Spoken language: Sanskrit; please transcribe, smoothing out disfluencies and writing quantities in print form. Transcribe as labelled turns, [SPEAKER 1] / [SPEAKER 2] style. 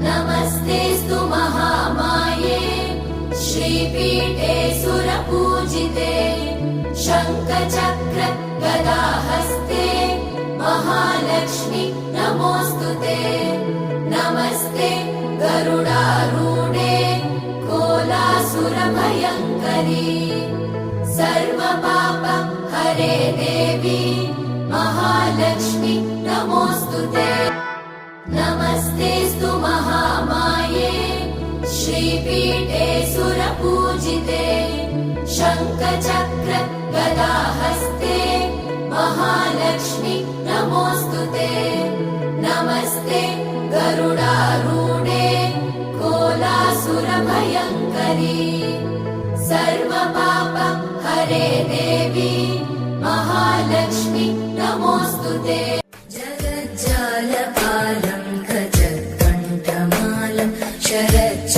[SPEAKER 1] नमस्तेऽस्तु महामाये श्रीपीठे सुरपूजिते शङ्खचक्र गदाहस्ते महालक्ष्मी नमोऽस्तुते। नमस्ते गरुडारूढे कोलासुरभयङ्करी सर्वपाप हरे देवी महालक्ष्मी नमोऽस्तुते। नमस्तेऽस्तु महामाये श्रीपीठे सुरपूजिते शङ्खचक्र गदाहस्ते महालक्ष्मी नमोऽस्तुते। नमस्ते गरुडारूढे कोलासुरभयङ्करी सर्वपाप हरे देवी महालक्ष्मी नमोऽस्तुते। जगज्जालपालं गजकण्ठमालं शरच्च